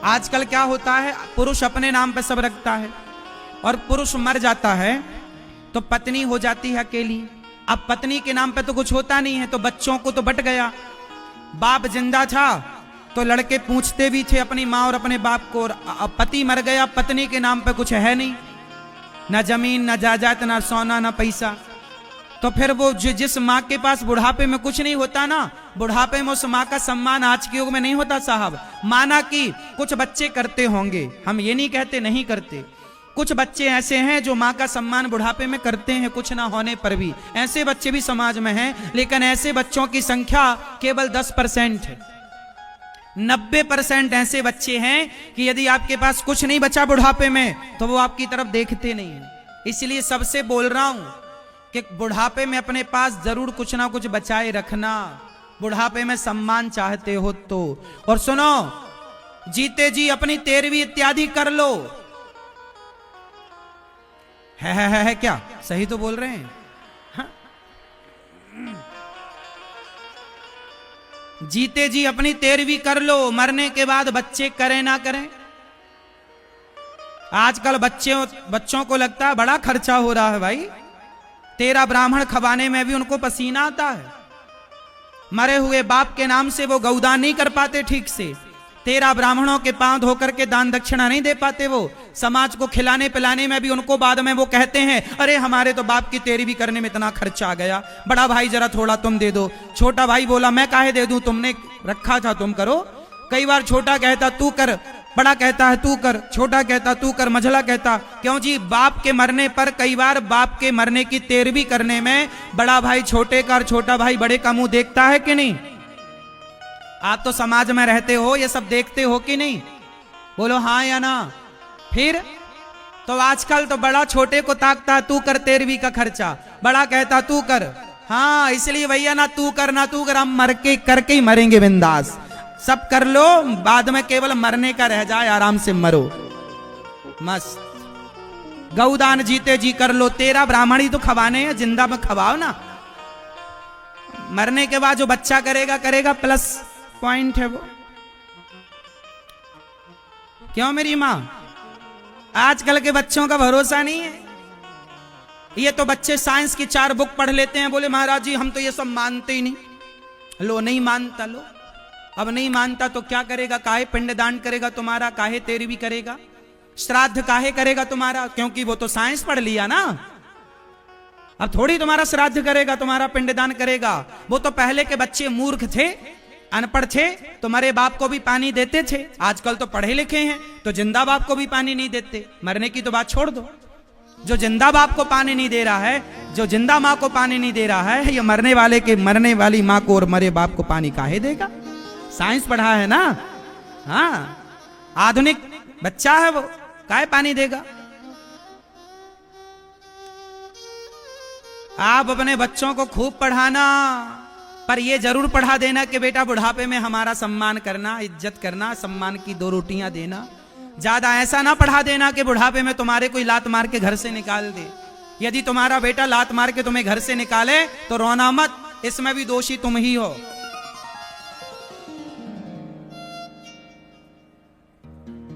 आजकल क्या होता है, पुरुष अपने नाम पे सब रखता है और पुरुष मर जाता है तो पत्नी हो जाती है अकेली। अब पत्नी के नाम पे तो कुछ होता नहीं है, तो बच्चों को तो बट गया। बाप जिंदा था तो लड़के पूछते भी थे अपनी माँ और अपने बाप को, और अब पति मर गया, पत्नी के नाम पे कुछ है नहीं, ना जमीन ना जायदाद ना सोना ना पैसा। तो फिर वो जिस माँ के पास बुढ़ापे में कुछ नहीं होता ना, बुढ़ापे में उस माँ का सम्मान आज के युग में नहीं होता साहब। माना कि कुछ बच्चे करते होंगे, हम ये नहीं कहते नहीं करते, कुछ बच्चे ऐसे हैं जो माँ का सम्मान बुढ़ापे में करते हैं, कुछ ना होने पर भी ऐसे बच्चे भी समाज में हैं। लेकिन ऐसे बच्चों की संख्या केवल 10% है। 90% ऐसे बच्चे हैं कि यदि आपके पास कुछ नहीं बचा बुढ़ापे में तो वो आपकी तरफ देखते नहीं है। इसलिए सबसे बोल रहा हूं कि बुढ़ापे में अपने पास जरूर कुछ ना कुछ बचाए रखना, बुढ़ापे में सम्मान चाहते हो तो। और सुनो, जीते जी अपनी 13वीं इत्यादि कर लो। है क्या? सही तो बोल रहे हैं। हाँ? जीते जी अपनी 13वीं कर लो, मरने के बाद बच्चे करें ना करें। आजकल बच्चों को लगता है बड़ा खर्चा हो रहा है भाई, 13 ब्राह्मण खवाने में भी उनको पसीना आता है। मरे हुए बाप के नाम से वो गौदान नहीं कर पाते ठीक से, 13 ब्राह्मणों के पांव धोकर के दान दक्षिणा नहीं दे पाते। वो समाज को खिलाने पिलाने में भी उनको बाद में वो कहते हैं अरे हमारे तो बाप की 13वीं करने में इतना खर्चा आ गया, बड़ा भाई जरा थोड़ा तुम दे दो। छोटा भाई बोला मैं काहे दे दूं, तुमने रखा था तुम करो। कई बार छोटा कहता तू कर, बड़ा कहता है तू कर, छोटा कहता तू कर, मझला कहता क्यों जी, बाप के मरने पर कई बार बाप के मरने की 13वीं करने में बड़ा भाई छोटे का और छोटा भाई बड़े का मुंह देखता है कि नहीं? आप तो समाज में रहते हो, ये सब देखते हो कि नहीं? बोलो हाँ या ना। फिर तो आजकल तो बड़ा छोटे को ताकता तू कर 13वीं का खर्चा, बड़ा कहता तू कर। हाँ इसलिए भैया ना तू कर ना तू कर, हम मर के करके ही मरेंगे बिंदास। सब कर लो, बाद में केवल मरने का रह जाए, आराम से मरो मस्त। गौदान जीते जी कर लो, 13 ब्राह्मण ही तो खवाने हैं, जिंदा में खवाओ ना। मरने के बाद जो बच्चा करेगा करेगा, प्लस पॉइंट है वो। क्यों मेरी मां? आजकल के बच्चों का भरोसा नहीं है। ये तो बच्चे साइंस की 4 बुक पढ़ लेते हैं, बोले महाराज जी हम तो ये सब मानते ही नहीं। लो नहीं मानता, लो अब नहीं मानता तो क्या करेगा? काहे पिंडदान करेगा तुम्हारा, काहे 13वीं करेगा, श्राद्ध काहे करेगा तुम्हारा? क्योंकि वो तो साइंस पढ़ लिया ना। अब थोड़ी तुम्हारा श्राद्ध करेगा, तुम्हारा पिंडदान करेगा। वो तो पहले के बच्चे मूर्ख थे, अनपढ़ थे, तुम्हारे बाप को भी पानी देते थे। आजकल तो पढ़े लिखे हैं तो जिंदा बाप को भी पानी नहीं देते। मरने की तो बात छोड़ दो, जो जिंदा बाप को पानी नहीं दे रहा है, जो जिंदा माँ को पानी नहीं दे रहा है, ये मरने वाली माँ को और मरे बाप को पानी काहे देगा? साइंस पढ़ा है ना। हाँ आधुनिक बच्चा है वो, काहे पानी देगा? आप अपने बच्चों को खूब पढ़ाना, पर ये जरूर पढ़ा देना कि बेटा बुढ़ापे में हमारा सम्मान करना, इज्जत करना, सम्मान की 2 रोटियां देना। ज्यादा ऐसा ना पढ़ा देना कि बुढ़ापे में तुम्हारे कोई लात मार के घर से निकाल दे। यदि तुम्हारा बेटा लात मार के तुम्हें घर से निकाले तो रोना मत, इसमें भी दोषी तुम ही हो।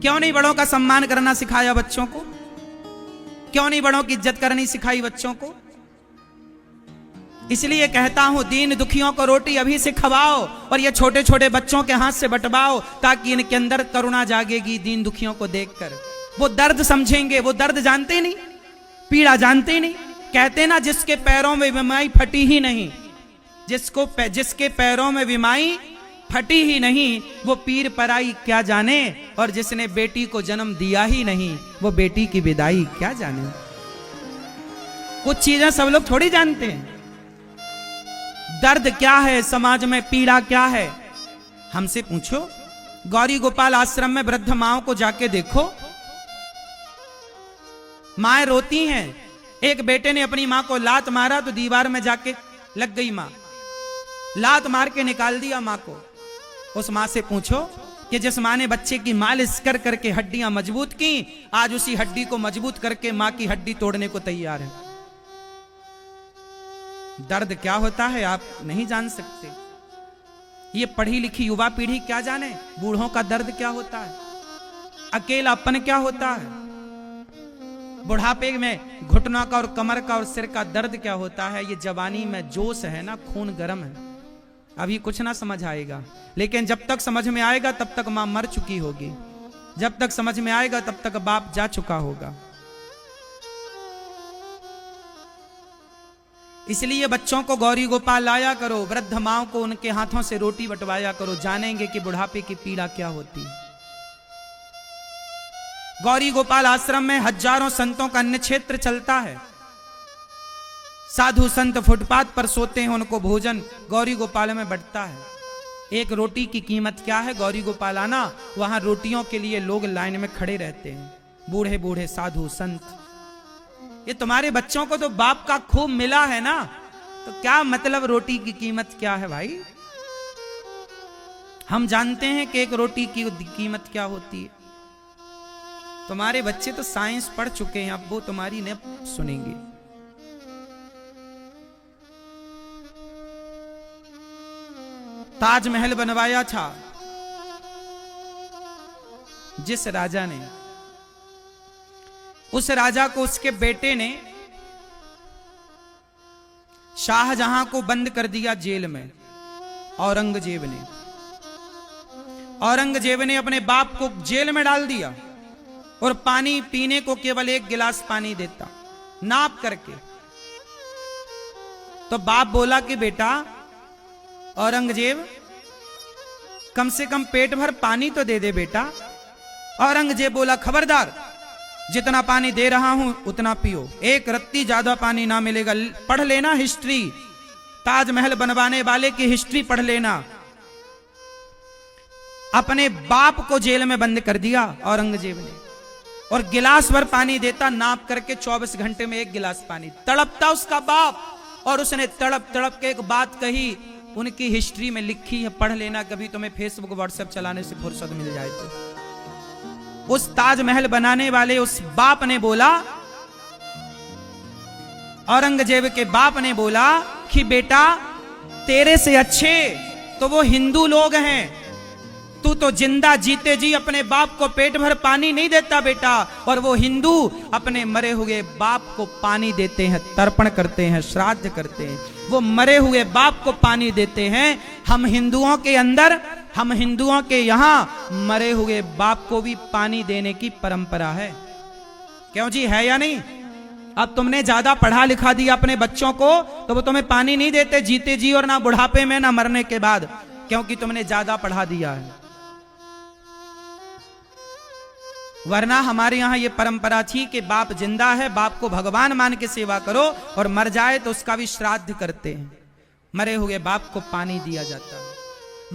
क्यों नहीं बड़ों का सम्मान करना सिखाया बच्चों को? क्यों नहीं बड़ों की इज्जत करनी सिखाई बच्चों को? इसलिए कहता हूं दीन दुखियों को रोटी अभी से खवाओ और ये छोटे छोटे बच्चों के हाथ से बंटवाओ, ताकि इनके अंदर करुणा जागेगी। दीन दुखियों को देखकर वो दर्द समझेंगे। वो दर्द जानते नहीं, पीड़ा जानते नहीं। कहते ना जिसके पैरों में विमाई फटी ही नहीं, जिसके पैरों में विमाई फटी ही नहीं, वो पीर पराई क्या जाने। और जिसने बेटी को जन्म दिया ही नहीं, वो बेटी की विदाई क्या जाने। कुछ चीजें सब लोग थोड़ी जानते हैं। दर्द क्या है समाज में, पीड़ा क्या है, हमसे पूछो। गौरी गोपाल आश्रम में वृद्ध माओं को जाके देखो, माएं रोती हैं। एक बेटे ने अपनी मां को लात मारा तो दीवार में जाके लग गई मां, लात मार के निकाल दिया मां को। उस मां से पूछो कि जिस मां ने बच्चे की मालिश कर करके हड्डियां मजबूत की, आज उसी हड्डी को मजबूत करके मां की हड्डी तोड़ने को तैयार है। दर्द क्या होता है आप नहीं जान सकते। ये पढ़ी लिखी युवा पीढ़ी क्या जाने बूढ़ों का दर्द क्या होता है। अकेलापन क्या होता है, बुढ़ापे में घुटनों का और कमर का और सिर का दर्द क्या होता है। ये जवानी में जोश है ना, खून गर्म है, अभी कुछ ना समझ आएगा, लेकिन जब तक समझ में आएगा तब तक मां मर चुकी होगी, जब तक समझ में आएगा तब तक बाप जा चुका होगा। इसलिए बच्चों को गौरी गोपाल लाया करो, वृद्ध माओ को उनके हाथों से रोटी बंटवाया करो, जानेंगे कि बुढ़ापे की पीड़ा क्या होती है। गौरी गोपाल आश्रम में हजारों संतों का अन्य क्षेत्र चलता है। साधु संत फुटपाथ पर सोते हैं, उनको भोजन गौरी गोपाल में बंटता है। एक रोटी की कीमत क्या है, गौरी गोपाल आना, वहां रोटियों के लिए लोग लाइन में खड़े रहते हैं, बूढ़े बूढ़े साधु संत। ये तुम्हारे बच्चों को तो बाप का खूब मिला है ना, तो क्या मतलब रोटी की कीमत क्या है भाई। हम जानते हैं कि एक रोटी की कीमत क्या होती है। तुम्हारे बच्चे तो साइंस पढ़ चुके हैं, अब वो तुम्हारी न सुनेंगे। ताजमहल बनवाया था जिस राजा ने, उस राजा को उसके बेटे ने, शाहजहां को बंद कर दिया जेल में। औरंगजेब ने, औरंगजेब ने अपने बाप को जेल में डाल दिया और पानी पीने को केवल 1 गिलास पानी देता नाप करके। तो बाप बोला कि बेटा औरंगजेब, कम से कम पेट भर पानी तो दे दे बेटा। औरंगजेब बोला, खबरदार, जितना पानी दे रहा हूं उतना पियो, एक रत्ती ज्यादा पानी ना मिलेगा। पढ़ लेना हिस्ट्री, ताजमहल बनवाने वाले की हिस्ट्री पढ़ लेना। अपने बाप को जेल में बंद कर दिया औरंगजेब ने, और गिलास भर पानी देता नाप करके, 24 घंटे में 1 गिलास पानी। तड़पता उसका बाप, और उसने तड़प तड़प के एक बात कही, उनकी हिस्ट्री में लिखी है, पढ़ लेना कभी तुम्हें फेसबुक व्हाट्सएप चलाने से फुर्सत मिल जाए तो। उस ताजमहल बनाने वाले उस बाप ने बोला, औरंगजेब के बाप ने बोला कि बेटा तेरे से अच्छे तो वो हिंदू लोग हैं, तू तो जिंदा जीते जी अपने बाप को पेट भर पानी नहीं देता बेटा, और वो हिंदू अपने मरे हुए बाप को पानी देते हैं, तर्पण करते हैं, श्राद्ध करते हैं, वो मरे हुए बाप को पानी देते हैं। हम हिंदुओं के अंदर, हम हिंदुओं के यहां मरे हुए बाप को भी पानी देने की परंपरा है। क्यों जी, है या नहीं? अब तुमने ज्यादा पढ़ा लिखा दिया अपने बच्चों को तो वो तुम्हें पानी नहीं देते जीते जी, और ना बुढ़ापे में ना मरने के बाद, क्योंकि तुमने ज्यादा पढ़ा दिया है। वरना हमारे यहां ये परंपरा थी कि बाप जिंदा है, बाप को भगवान मान के सेवा करो, और मर जाए तो उसका भी श्राद्ध करते हैं। मरे हुए बाप को पानी दिया जाता है।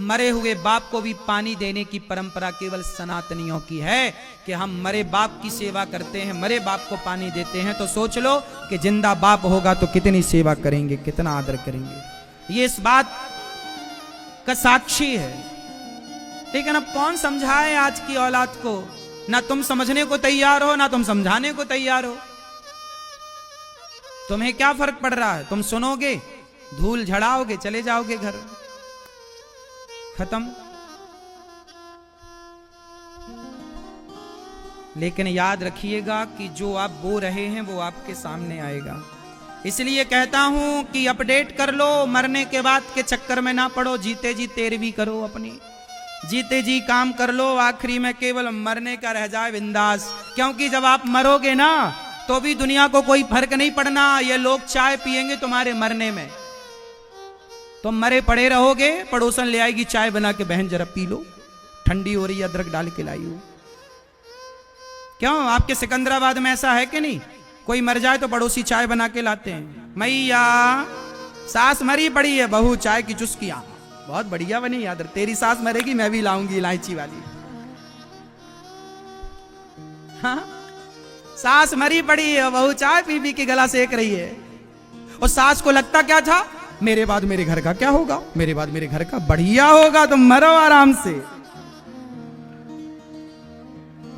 मरे हुए बाप को भी पानी देने की परंपरा केवल सनातनियों की है कि हम मरे बाप की सेवा करते हैं, मरे बाप को पानी देते हैं। तो सोच लो कि जिंदा बाप होगा तो कितनी सेवा करेंगे, कितना आदर करेंगे। ये इस बात का साक्षी है। लेकिन अब कौन समझाए आज की औलाद को? ना तुम समझने को तैयार हो, ना तुम समझाने को तैयार हो। तुम्हें क्या फर्क पड़ रहा है? तुम सुनोगे, धूल झड़ाओगे, चले जाओगे घर, खत्म। लेकिन याद रखिएगा कि जो आप बो रहे हैं वो आपके सामने आएगा। इसलिए कहता हूं कि अपडेट कर लो, मरने के बाद के चक्कर में ना पड़ो, जीते जी तेरवी करो अपनी, जीते जी काम कर लो, आखिरी में केवल मरने का रह जाए बिंदास। क्योंकि जब आप मरोगे ना तो भी दुनिया को कोई फर्क नहीं पड़ना, ये लोग चाय पिएंगे तुम्हारे मरने में। तुम मरे पड़े रहोगे, पड़ोसन ले आएगी चाय बना के, बहन जरा पी लो, ठंडी हो रही है, अदरक डाल के लाई हो। क्यों, आपके सिकंदराबाद में ऐसा है कि नहीं? कोई मर जाए तो पड़ोसी चाय बना के लाते हैं। मैया सास मरी पड़ी है, बहू चाय की चुस्कियां बहुत बढ़िया बनी, याद रख, तेरी सास मरेगी मैं भी लाऊंगी इलायची वाली। हाँ, सास मरी पड़ी है, बहू चाय पी पी के गला सेक रही है। और सास को लगता क्या था, मेरे बाद मेरे घर का क्या होगा, मेरे बाद मेरे घर का बढ़िया होगा, तुम मरो आराम से।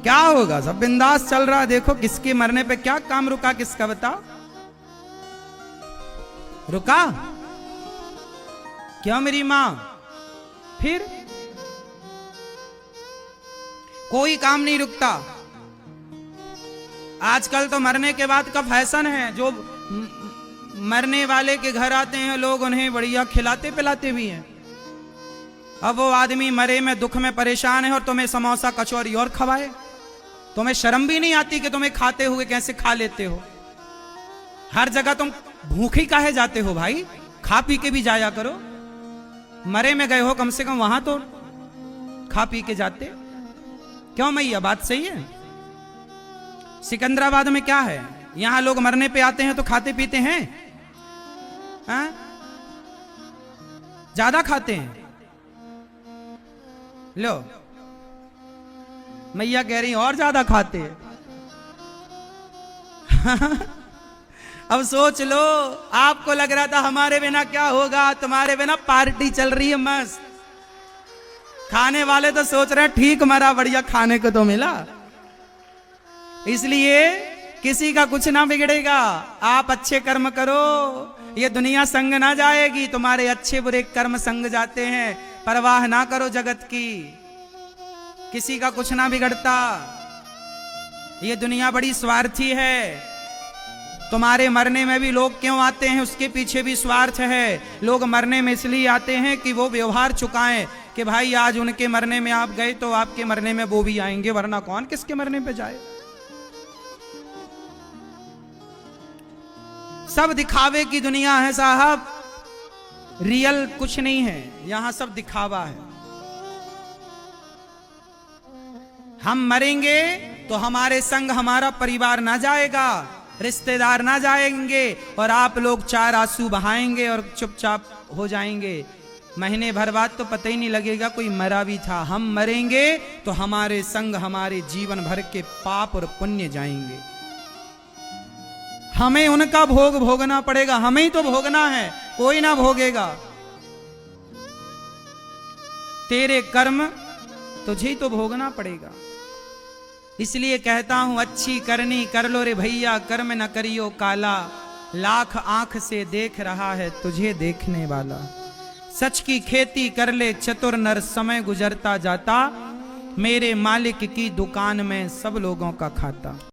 क्या होगा, सब बिंदास चल रहा। देखो किसके मरने पे क्या काम रुका, किसका बता रुका? क्यों मेरी मां? फिर कोई काम नहीं रुकता। आजकल तो मरने के बाद का फैशन है, जो मरने वाले के घर आते हैं लोग उन्हें बढ़िया खिलाते पिलाते भी हैं। अब वो आदमी मरे में दुख में परेशान है और तुम्हें समोसा कचौरी और खवाए, तुम्हें शर्म भी नहीं आती कि तुम्हें खाते हुए कैसे खा लेते हो। हर जगह तुम भूखी काहे जाते हो भाई, खा पी के भी जाया करो। मरे में गए हो कम से कम वहां तो खा पी के जाते। क्यों मैया, बात सही है। सिकंदराबाद में क्या है, यहां लोग मरने पे आते हैं तो खाते पीते हैं, हाँ? ज्यादा खाते हैं। लो मैया कह रही और ज्यादा खाते हैं। अब सोच लो, आपको लग रहा था हमारे बिना क्या होगा, तुम्हारे बिना पार्टी चल रही है मस्त। खाने वाले तो सोच रहे हैं ठीक मरा, बढ़िया खाने को तो मिला। इसलिए किसी का कुछ ना बिगड़ेगा, आप अच्छे कर्म करो, ये दुनिया संग ना जाएगी। तुम्हारे अच्छे बुरे कर्म संग जाते हैं, परवाह ना करो जगत की, किसी का कुछ ना बिगड़ता। ये दुनिया बड़ी स्वार्थी है। तुम्हारे मरने में भी लोग क्यों आते हैं, उसके पीछे भी स्वार्थ है। लोग मरने में इसलिए आते हैं कि वो व्यवहार चुकाएं कि भाई आज उनके मरने में आप गए तो आपके मरने में वो भी आएंगे, वरना कौन किसके मरने पे जाए। सब दिखावे की दुनिया है साहब, रियल कुछ नहीं है, यहां सब दिखावा है। हम मरेंगे तो हमारे संग हमारा परिवार ना जाएगा, रिश्तेदार ना जाएंगे, और आप लोग चार आंसू बहाएंगे और चुपचाप हो जाएंगे। महीने भर बाद तो पता ही नहीं लगेगा कोई मरा भी था। हम मरेंगे तो हमारे संग हमारे जीवन भर के पाप और पुण्य जाएंगे। हमें उनका भोग भोगना पड़ेगा, हमें ही तो भोगना है, कोई ना भोगेगा। तेरे कर्म तुझे ही तो भोगना पड़ेगा। इसलिए कहता हूं अच्छी करनी कर लो रे भैया, कर्म न करियो काला। लाख आंख से देख रहा है तुझे देखने वाला। सच की खेती कर ले चतुर नर, समय गुजरता जाता। मेरे मालिक की दुकान में सब लोगों का खाता।